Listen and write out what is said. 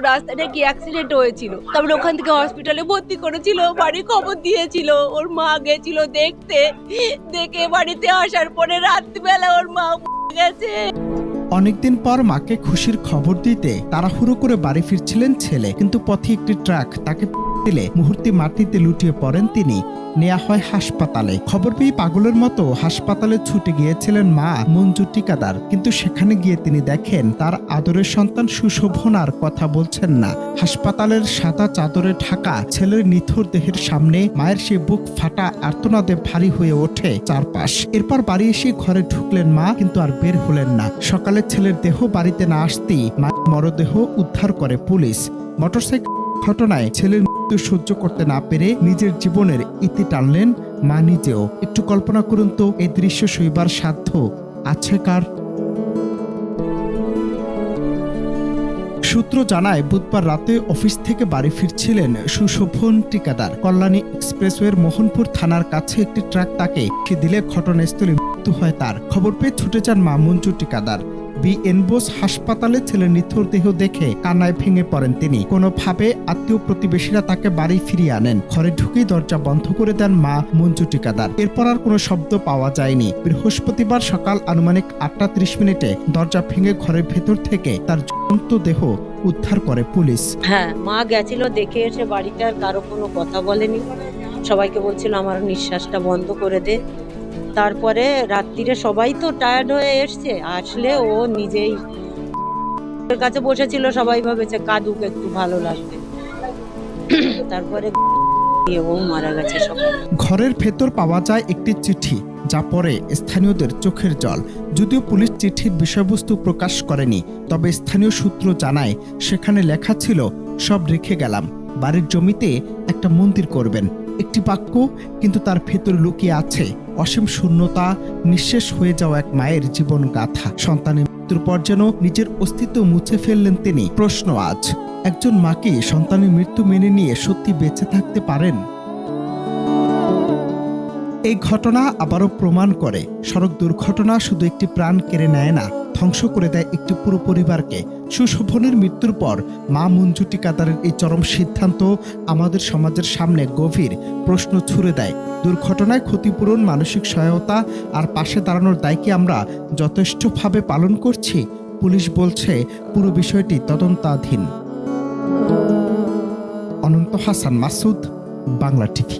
রাস্তাটা কি অ্যাক্সিডেন্ট হয়েছিল, তারপরে ওখান থেকে হসপিটালে ভর্তি করেছিল, বাড়ি খবর দিয়েছিল, ওর মা গেছিল দেখতে, দেখে বাড়িতে আসার পরে রাত্রিবেলা ওর মা গেছে। অনেকদিন পর মাকে খুশির খবর দিতে তাড়াহুড়ো করে বাড়ি ফিরছিলেন ছেলে, কিন্তু পথে একটি ট্রাক তাকে দিলে মুহূর্তে মাটিতে লুটিয়ে পড়েন তিনি। নেওয়া হয় হাসপাতালে। খবর পেয়ে পাগলের মতো হাসপাতালে ছুটে গিয়েছিলেন মা মঞ্জু টিকাদার, কিন্তু সেখানে গিয়ে তিনি দেখেন তার আদরের সন্তান সুশোভন আর কথা বলছেন না। হাসপাতালের সাদা চাদরে ঢাকা ছেলের নিথর দেহের সামনে মায়ের সে বুক ফাটা আর্তনাদে ভারী হয়ে ওঠে চারপাশ। এরপর বাড়ি এসে ঘরে ঢুকলেন মা, কিন্তু আর বের হলেন না। সকালে ছেলের দেহ বাড়িতে না আসতেই মায়ের মরদেহ উদ্ধার করে পুলিশ। মোটরসাইকেল ঘটনায় ছেলের মৃত্যু সহ্য করতে না পেরে নিজের জীবনের ইতি টানলেন মা নিজেও। একটু কল্পনা করুন তো, এই দৃশ্য সইবার সাধ্য আছে কার? সূত্র জানায় বুধবার রাতে অফিস থেকে বাড়ি ফিরছিলেন সুশোভন টিকাদার। কল্যাণী এক্সপ্রেসওয়ের মোহনপুর থানার কাছে একটি ট্রাক তাকে দিলে ঘটনাস্থলে মৃত্যু হয় তার। খবর পেয়ে ছুটে যান মা মঞ্জু টিকাদার। বিএন বোস হাসপাতালে ছেলের নিথর দেহ দেখে কান্নায় ভেঙে পড়েন তিনি। কোনোভাবে আত্মীয় প্রতিবেশীরা তাকে বাড়ি ফিরিয়ে আনেন। ঘরে ঢুকেই দরজা বন্ধ করে দেন মা মঞ্জু টিকাদার। এরপর আর কোনো শব্দ পাওয়া যায়নি। বৃহস্পতিবার সকাল আনুমানিক 8:30 দরজা ভেঙে ঘরের ভেতর থেকে তার জ্বলন্ত দেহ উদ্ধার করে পুলিশ। হ্যাঁ, মা গেছিল দেখে এসে বাড়িতে, আর কারো কোনো কথা বলেনি। সবাইকে বলছিল আমার নিঃশ্বাসটা বন্ধ করে দে। তারপরে রাত্রিরে সবাই তো টায়ার্ড হয়ে এসছে, আসলে ও নিজেই ওর কাছে বসেছিল, সবাই ভাবেছে কাঁদুক একটু ভালো লাগবে, তারপরে ও মারা গেছে। সবাই ঘরের ভেতর পাওয়া যায় একটি চিঠি, যা পরে স্থানীয়দের চোখের জল। যদিও পুলিশ চিঠির বিষয়বস্তু প্রকাশ করেনি, তবে স্থানীয় সূত্র জানায় সেখানে লেখা ছিল, সব রেখে গেলাম, বাড়ির জমিতে একটা মন্দির করবেন। একটি বাক্য, কিন্তু তার ভেতর লুকিয়ে আছে অসীম শূন্যতা, নিঃশেষ হয়ে যাওয়া এক মায়ের জীবন গাথা। সন্তানের মৃত্যুর পর যেন নিজের অস্তিত্ব মুছে ফেললেন তিনি। প্রশ্ন আজ, একজন মাকে সন্তানের মৃত্যু মেনে নিয়ে সত্যি বেঁচে থাকতে পারেন? এই ঘটনা আবারও প্রমাণ করে, সড়ক দুর্ঘটনা শুধু একটি প্রাণ কেড়ে নেয় না, ধ্বংস করে দেয় একটি পুরো পরিবারকে। সুশোভনের মৃত্যুর পর মা মঞ্জু টিকাদারের এই চরম সিদ্ধান্ত আমাদের সমাজের সামনে গভীর প্রশ্ন ছুড়ে দেয়। দুর্ঘটনায় ক্ষতিপূরণ, মানসিক সহায়তা আর পাশে দাঁড়ানোর দায় কি আমরা যথেষ্টভাবে পালন করছি? পুলিশ বলছে পুরো বিষয়টি তদন্তাধীন। অনন্ত হাসান মাসুদ, বাংলা টিভি।